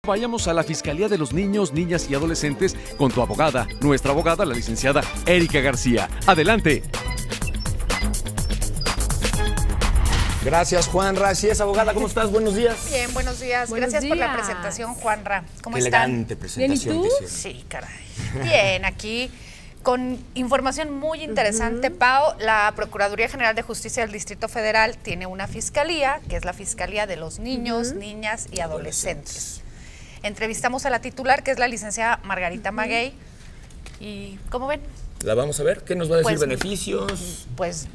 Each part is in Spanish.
Vayamos a la Fiscalía de los Niños, Niñas y Adolescentes con tu abogada, nuestra abogada, la licenciada Erika García. Adelante. Gracias, Juanra. Así es, abogada, ¿cómo estás? Buenos días. Bien, buenos días. Gracias por la presentación, Juanra. ¿Cómo Qué están? elegante presentación. ¿Bien y tú? Sí, caray. Bien, aquí con información muy interesante, Pau. La Procuraduría General de Justicia del Distrito Federal tiene una fiscalía, que es la Fiscalía de los Niños, Niñas y Adolescentes. Entrevistamos a la titular, que es la licenciada Margarita Maguey. ¿Y cómo ven? La vamos a ver. ¿Qué nos va a decir? ¿Beneficios? Pues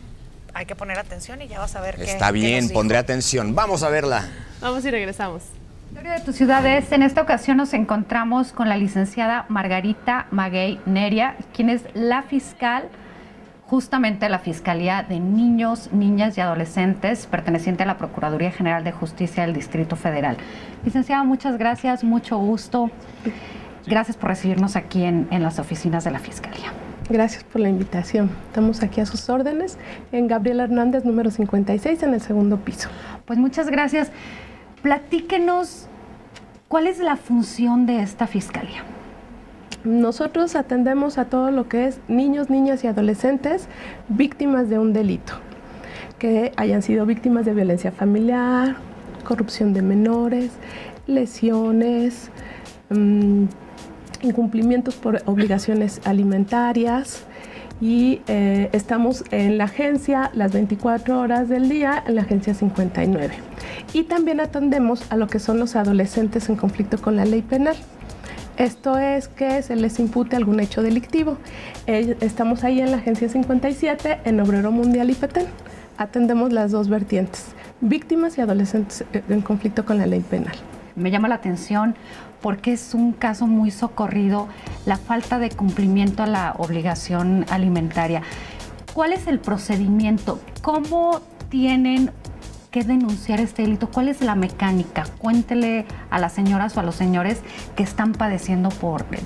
hay que poner atención y ya vas a ver qué. Está bien, pondré atención. Vamos a verla. Vamos y regresamos. Historia de tu ciudad es, en esta ocasión nos encontramos con la licenciada Margarita Maguey Neria, quien es la fiscal, justamente la Fiscalía de Niños, Niñas y Adolescentes, perteneciente a la Procuraduría General de Justicia del Distrito Federal. Licenciada, muchas gracias, mucho gusto. Gracias por recibirnos aquí en las oficinas de la Fiscalía. Gracias por la invitación. Estamos aquí a sus órdenes en Gabriela Hernández, número 56, en el segundo piso. Pues muchas gracias. Platíquenos, ¿cuál es la función de esta fiscalía? Nosotros atendemos a todo lo que es niños, niñas y adolescentes víctimas de un delito, que hayan sido víctimas de violencia familiar, corrupción de menores, lesiones, incumplimientos por obligaciones alimentarias, y estamos en la agencia las 24 horas del día, en la agencia 59. Y también atendemos a lo que son los adolescentes en conflicto con la ley penal. Esto es que se les impute algún hecho delictivo. Estamos ahí en la agencia 57, en Obrero Mundial y Petén. Atendemos las dos vertientes, víctimas y adolescentes en conflicto con la ley penal. Me llama la atención porque es un caso muy socorrido, la falta de cumplimiento a la obligación alimentaria. ¿Cuál es el procedimiento? ¿Cómo tienen que denunciar este delito? ¿Cuál es la mecánica? Cuéntele a las señoras o a los señores que están padeciendo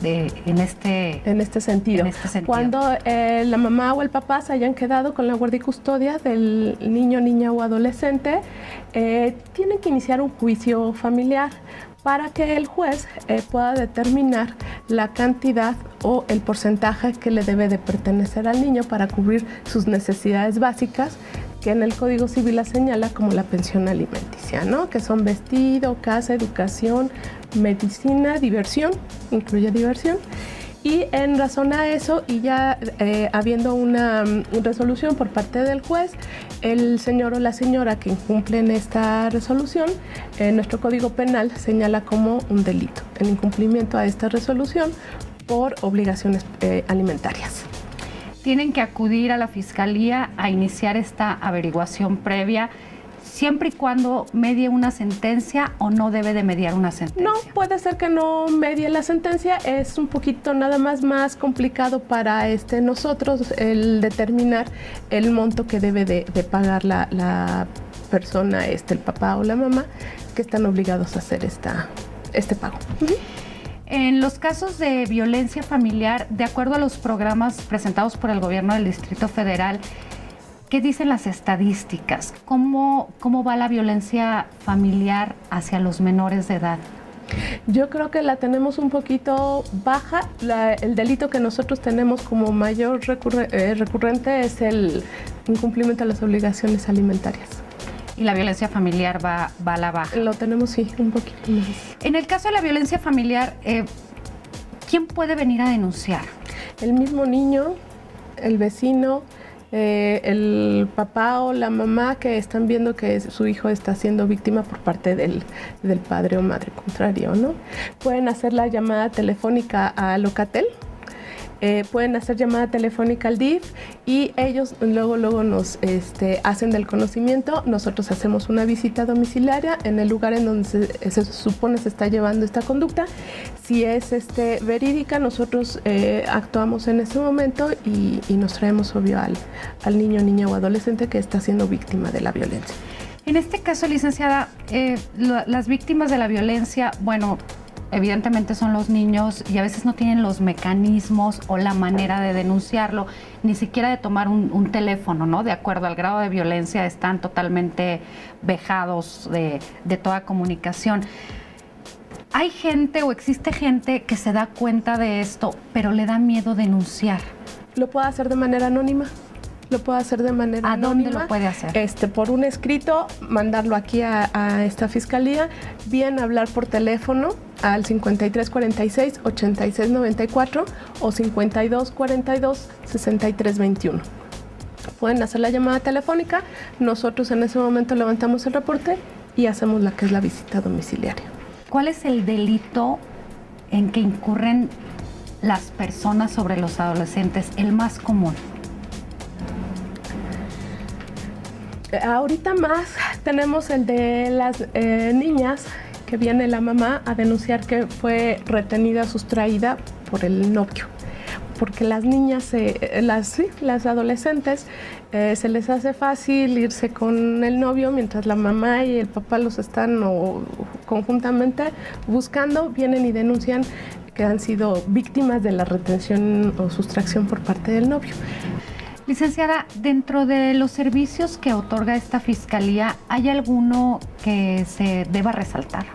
en este sentido. Cuando la mamá o el papá se hayan quedado con la guardia y custodia del niño, niña o adolescente, tienen que iniciar un juicio familiar para que el juez pueda determinar la cantidad o el porcentaje que le debe de pertenecer al niño para cubrir sus necesidades básicas, que en el Código Civil la señala como la pensión alimenticia, ¿no? Que son vestido, casa, educación, medicina, diversión, incluye diversión. Y en razón a eso, y ya habiendo una resolución por parte del juez, el señor o la señora que incumplen esta resolución, nuestro Código Penal señala como un delito el incumplimiento a esta resolución por obligaciones alimentarias. Tienen que acudir a la Fiscalía a iniciar esta averiguación previa, siempre y cuando medie una sentencia, o no debe de mediar una sentencia. No, puede ser que no medie la sentencia, es un poquito nada más complicado para nosotros el determinar el monto que debe de pagar la persona, el papá o la mamá, que están obligados a hacer este pago. En los casos de violencia familiar, de acuerdo a los programas presentados por el gobierno del Distrito Federal, ¿qué dicen las estadísticas? ¿Cómo va la violencia familiar hacia los menores de edad? Yo creo que la tenemos un poquito baja. El delito que nosotros tenemos como mayor recurrente es el incumplimiento de las obligaciones alimentarias. Y la violencia familiar va a la baja. Lo tenemos, sí, un poquito más. En el caso de la violencia familiar, ¿quién puede venir a denunciar? El mismo niño, el vecino, el papá o la mamá que están viendo que su hijo está siendo víctima por parte del padre o madre contrario, ¿no? Pueden hacer la llamada telefónica a Locatel, pueden hacer llamada telefónica al DIF, y ellos luego nos hacen del conocimiento. Nosotros hacemos una visita domiciliaria en el lugar en donde se supone se está llevando esta conducta. Si es verídica, nosotros actuamos en ese momento y nos traemos, obvio, al niño, niña o adolescente que está siendo víctima de la violencia. En este caso, licenciada, las víctimas de la violencia, bueno, evidentemente son los niños, y a veces no tienen los mecanismos o la manera de denunciarlo, ni siquiera de tomar un teléfono, ¿no? De acuerdo al grado de violencia, están totalmente vejados de toda comunicación. ¿Hay gente o existe gente que se da cuenta de esto, pero le da miedo denunciar? Lo puede hacer de manera anónima. Lo puede hacer de manera anónima. ¿A dónde lo puede hacer? Por un escrito, mandarlo aquí a esta fiscalía, bien hablar por teléfono al 5346-8694 o 5242-6321. Pueden hacer la llamada telefónica, nosotros en ese momento levantamos el reporte y hacemos la que es la visita domiciliaria. ¿Cuál es el delito en que incurren las personas sobre los adolescentes, el más común? Ahorita más tenemos el de las niñas que viene la mamá a denunciar que fue retenida, sustraída por el novio. Porque las niñas, las adolescentes, se les hace fácil irse con el novio mientras la mamá y el papá los están conjuntamente buscando, vienen y denuncian que han sido víctimas de la retención o sustracción por parte del novio. Licenciada, dentro de los servicios que otorga esta fiscalía, ¿hay alguno que se deba resaltar?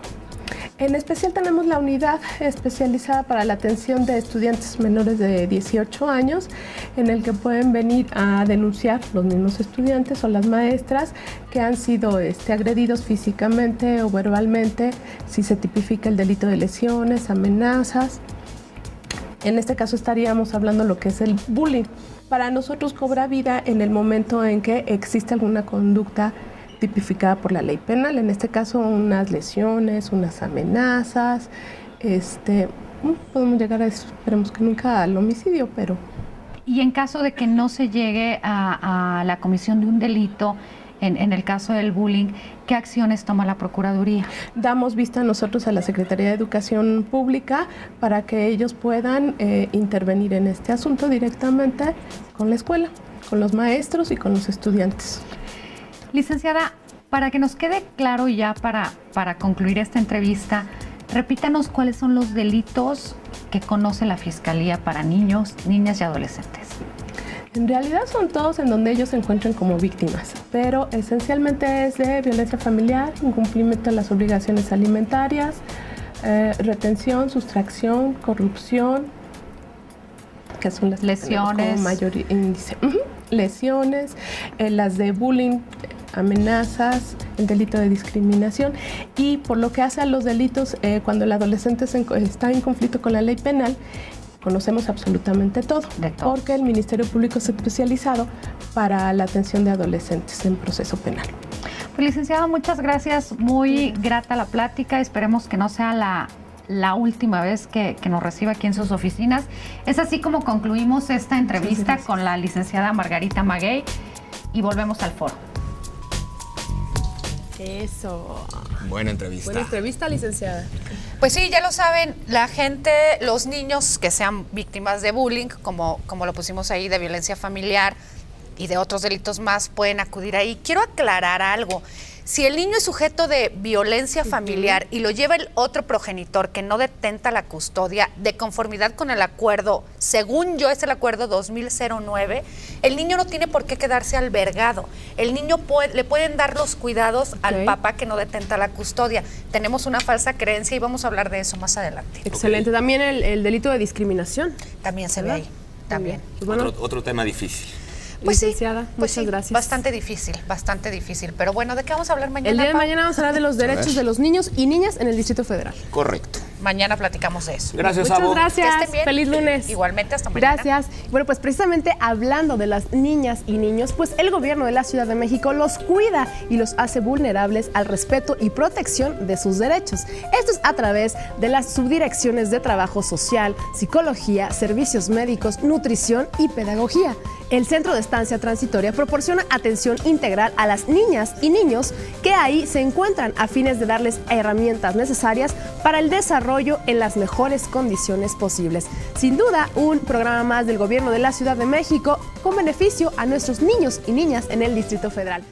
En especial tenemos la unidad especializada para la atención de estudiantes menores de 18 años, en el que pueden venir a denunciar los mismos estudiantes o las maestras que han sido agredidos físicamente o verbalmente, si se tipifica el delito de lesiones, amenazas. En este caso estaríamos hablando de lo que es el bullying. Para nosotros cobra vida en el momento en que existe alguna conducta tipificada por la ley penal, en este caso unas lesiones, unas amenazas, podemos llegar a eso, esperemos que nunca al homicidio, pero... Y en caso de que no se llegue a la comisión de un delito, en el caso del bullying, ¿qué acciones toma la Procuraduría? Damos vista nosotros a la Secretaría de Educación Pública para que ellos puedan intervenir en este asunto directamente con la escuela, con los maestros y con los estudiantes. Licenciada, para que nos quede claro y ya para concluir esta entrevista, repítanos cuáles son los delitos que conoce la Fiscalía para niños, niñas y adolescentes. En realidad son todos en donde ellos se encuentran como víctimas, pero esencialmente es de violencia familiar, incumplimiento de las obligaciones alimentarias, retención, sustracción, corrupción, que son las lesiones, como mayor índice. Lesiones, las de bullying, amenazas, el delito de discriminación, y por lo que hace a los delitos, cuando el adolescente está en conflicto con la ley penal, conocemos absolutamente todo, porque el Ministerio Público es especializado para la atención de adolescentes en proceso penal. Pues, licenciada, muchas gracias, muy grata la plática, esperemos que no sea la última vez que nos reciba aquí en sus oficinas. Es así como concluimos esta entrevista con la licenciada Margarita Maguey y volvemos al foro. Eso. Buena entrevista. Buena entrevista, licenciada. Pues sí, ya lo saben, la gente, los niños que sean víctimas de bullying, como lo pusimos ahí, de violencia familiar y de otros delitos más, pueden acudir ahí. Quiero aclarar algo. Si el niño es sujeto de violencia familiar y lo lleva el otro progenitor que no detenta la custodia, de conformidad con el acuerdo, según yo es el acuerdo 2009, el niño no tiene por qué quedarse albergado. El niño le pueden dar los cuidados al papá que no detenta la custodia. Tenemos una falsa creencia y vamos a hablar de eso más adelante. Excelente. También el delito de discriminación. También se ve ahí. También. Pues bueno, otro tema difícil. Pues licenciada, muchas gracias. Bastante difícil. Pero bueno, ¿de qué vamos a hablar mañana? El día de mañana vamos a hablar de los derechos de los niños y niñas en el Distrito Federal. Correcto. Mañana platicamos de eso. Gracias, Muchas Abo. gracias. Feliz lunes. Igualmente, hasta mañana. Gracias. Bueno, pues precisamente hablando de las niñas y niños, pues el gobierno de la Ciudad de México los cuida y los hace vulnerables al respeto y protección de sus derechos. Esto es a través de las subdirecciones de Trabajo Social, Psicología, Servicios Médicos, Nutrición y Pedagogía. El Centro de Estancia Transitoria proporciona atención integral a las niñas y niños que ahí se encuentran a fines de darles herramientas necesarias para el desarrollo en las mejores condiciones posibles. Sin duda, un programa más del Gobierno de la Ciudad de México con beneficio a nuestros niños y niñas en el Distrito Federal.